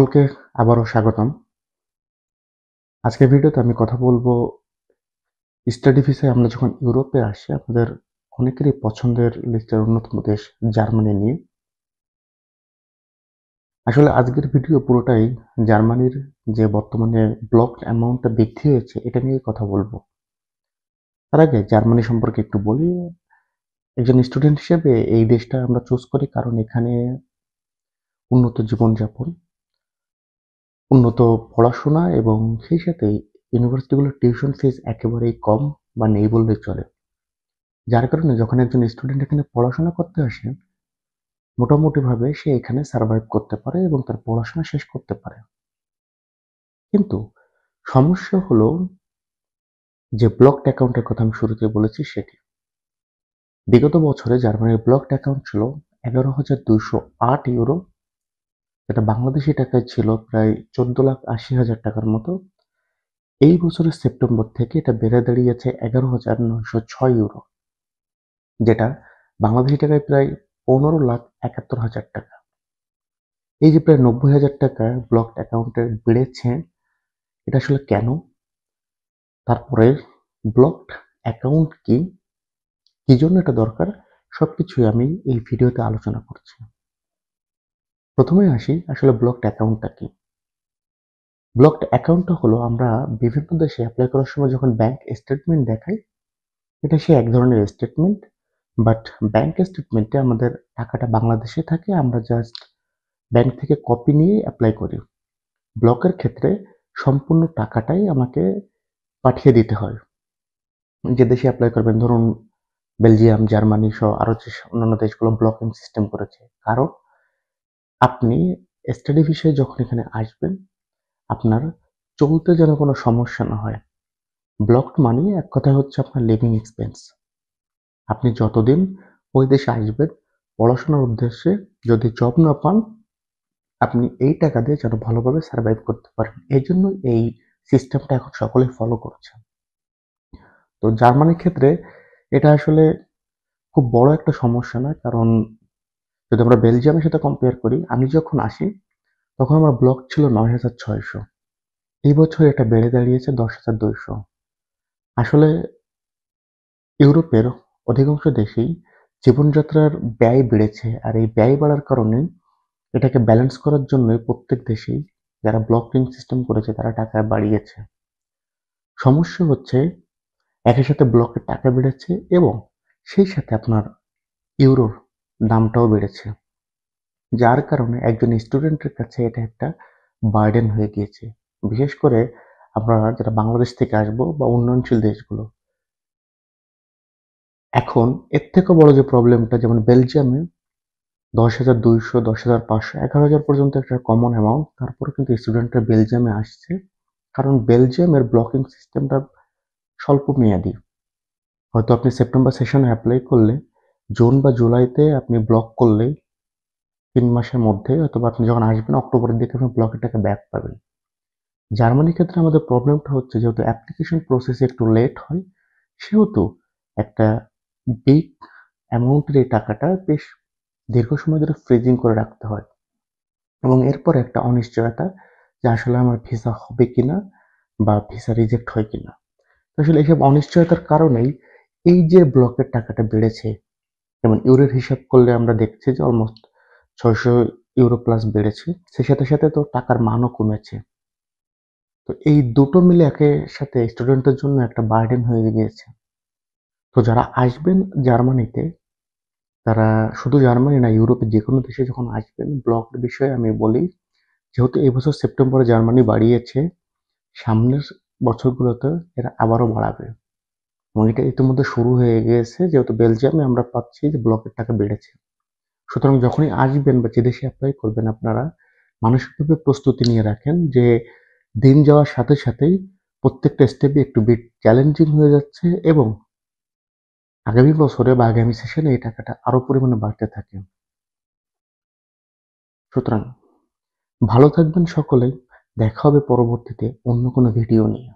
সকলকে আবারও স্বাগতম। আজকের ভিডিওতে আমি কথা বলবো স্টাডি ভিসায় আমরা যখন ইউরোপে আসি আমাদের অনেকেরই পছন্দের লিস্টের অন্যতম দেশ জার্মানি নিয়ে। আসলে আজকের ভিডিও পুরোটাই জার্মানির যে বর্তমানে ব্লকড অ্যামাউন্টটা বৃদ্ধি হয়েছে এটা নিয়েই কথা বলবো। তার আগে জার্মানি সম্পর্কে একটু বলি। একজন স্টুডেন্ট হিসেবে এই দেশটা আমরা চুজ করি কারণ এখানে উন্নত জীবনযাপন, উন্নত পড়াশোনা এবং সেই সাথে ইউনিভার্সিটিগুলোর টিউশন ফিস একেবারেই কম বা নেই বললেই চলে। যার কারণে যখন একজন স্টুডেন্ট এখানে পড়াশোনা করতে আসে, মোটামুটিভাবে সে এখানে সার্ভাইভ করতে পারে এবং তার পড়াশোনা শেষ করতে পারে। কিন্তু সমস্যা হলো যে ব্লকড অ্যাকাউন্টের কথা আমি শুরুতে বলেছি সেটি। বিগত বছরে জার্মানির ব্লকড অ্যাকাউন্ট ছিল 11,208 ইউরো, যেটা বাংলাদেশি টাকায় ছিল প্রায় 14,80,000 টাকার মতো। এই বছরের সেপ্টেম্বর থেকে এটা বেড়ে দাঁড়িয়েছে 11,906 ইউরো, যেটা বাংলাদেশি টাকায় প্রায় 15,71,000 টাকা। এই যে প্রায় 90,000 টাকা ব্লকড অ্যাকাউন্টে বেড়েছে, এটা আসলে কেন? তারপরে ব্লকড অ্যাকাউন্ট কি, কি জন্য এটা দরকার, সবকিছুই আমি এই ভিডিওতে আলোচনা করছি। প্রথমে আসি আসলে ব্লকড অ্যাকাউন্টটা কি। ব্লকড অ্যাকাউন্টটা হলো আমরা বিভিন্ন দেশে অ্যাপ্লাই করার সময় যখন ব্যাংক স্টেটমেন্ট দেখাই, এটা সে এক ধরনের স্টেটমেন্ট, বাট ব্যাংক স্টেটমেন্টে আমাদের টাকাটা বাংলাদেশে থাকে, আমরা জাস্ট ব্যাংক থেকে কপি নিয়ে অ্যাপ্লাই করি। ব্লকের ক্ষেত্রে সম্পূর্ণ টাকাটাই আমাকে পাঠিয়ে দিতে হয়। যে দেশে অ্যাপ্লাই করবেন, ধরুন বেলজিয়াম, জার্মানি সহ আরো যে অন্যান্য দেশগুলো ব্লকিং সিস্টেম করেছে। কারণ আপনি স্টাডি ভিসায় যখন এখানে আসবেন, আপনার চলতে যেন কোনো সমস্যা না হয়। ব্লকড মানে এক কথায় হচ্ছে আপনার লিভিং এক্সপেন্স। আপনি যতদিন ওই দেশে আসবেন পড়াশোনার উদ্দেশ্যে, যদি জব না পান, আপনি এই টাকা দিয়ে যেন ভালোভাবে সার্ভাইভ করতে পারেন। এই জন্য এই সিস্টেমটা এখন সকলেই ফলো করছে। তো জার্মানির ক্ষেত্রে এটা আসলে খুব বড় একটা সমস্যা না, কারণ যদি আমরা বেলজিয়ামের সাথে কম্পেয়ার করি, আমি যখন আসি তখন আমার ব্লক ছিল 9,600। এই বছর এটা বেড়ে দাঁড়িয়েছে 10,200। আসলে ইউরোপের অধিকাংশ দেশেই জীবনযাত্রার ব্যয় বেড়েছে, আর এই ব্যয় বাড়ার কারণে এটাকে ব্যালেন্স করার জন্য প্রত্যেক দেশেই যারা ব্লকিং সিস্টেম করেছে তারা টাকা বাড়িয়েছে। সমস্যা হচ্ছে একই সাথে ব্লকের টাকা বেড়েছে এবং সেই সাথে আপনার ইউরোর দামটাও বেড়েছে, যার কারণে একজন স্টুডেন্টের কাছে এটা একটা বার্ডেন হয়ে গিয়েছে। বিশেষ করে আমরা যারা বাংলাদেশ থেকে আসবো বা উন্নয়নশীল দেশগুলো। এখন এর থেকে বড় যে প্রবলেমটা, যেমন বেলজিয়ামে 10,200, 10,500, 11,000 পর্যন্ত একটা কমন অ্যামাউন্ট, তারপরে কিন্তু স্টুডেন্টরা বেলজিয়ামে আসছে কারণ বেলজিয়ামের ব্লকিং সিস্টেমটা স্বল্প মেয়াদী। হয়তো আপনি সেপ্টেম্বর সেশনে অ্যাপ্লাই করলে জুন বা জুলাইতে আপনি ব্লক করলেই 3 মাসের মধ্যে, অথবা আপনি যখন আসবেন অক্টোবরের দিকে আপনি ব্লকের টাকা ব্যাক পাবেন। জার্মানির ক্ষেত্রে আমাদের প্রবলেমটা হচ্ছে যেহেতু অ্যাপ্লিকেশন প্রসেস একটু লেট হয়, সেহেতু একটা বিগ অ্যামাউন্টের এই টাকাটা বেশ দীর্ঘ সময় ধরে ফ্রিজিং করে রাখতে হয় এবং এরপর একটা অনিশ্চয়তা যে আসলে আমার ভিসা হবে কিনা বা ভিসা রিজেক্ট হয় কিনা। তো আসলে এইসব অনিশ্চয়তার কারণেই এই যে ব্লকের টাকাটা বেড়েছে, যেমন ইউরোর হিসাব করলে আমরা দেখছি যে অলমোস্ট 600 ইউরো প্লাস বেড়েছে। সেই সাথে সাথে তো টাকার মানও কমেছে। তো এই দুটো মিলে একের সাথে স্টুডেন্টদের জন্য একটা বার্ডেন হয়ে গিয়েছে। তো যারা আসবেন জার্মানিতে, তারা শুধু জার্মানি না, ইউরোপের যেকোনো দেশে যখন আসবেন, ব্লকের বিষয়ে আমি বলি, যেহেতু এই বছর সেপ্টেম্বরে জার্মানি বাড়িয়েছে, সামনের বছরগুলোতে এরা আবারও বাড়াবে এবং এটা ইতিমধ্যে শুরু হয়ে গিয়েছে। যেহেতু বেলজিয়ামে আমরা পাচ্ছি যে ব্লকের টাকা বেড়েছে। সুতরাং যখনই আসবেন বা যে দেশে অ্যাপ্লাই করবেন, আপনারা মানসিকভাবে প্রস্তুতি নিয়ে রাখেন যে দিন যাওয়ার সাথে সাথেই প্রত্যেকটা স্টেপে একটু বিট চ্যালেঞ্জিং হয়ে যাচ্ছে এবং আগামী বছরে বা আগামী সেশনে এই টাকাটা আরো পরিমাণে বাড়তে থাকে। সুতরাং ভালো থাকবেন সকলেই। দেখা হবে পরবর্তীতে অন্য কোনো ভিডিও নিয়ে।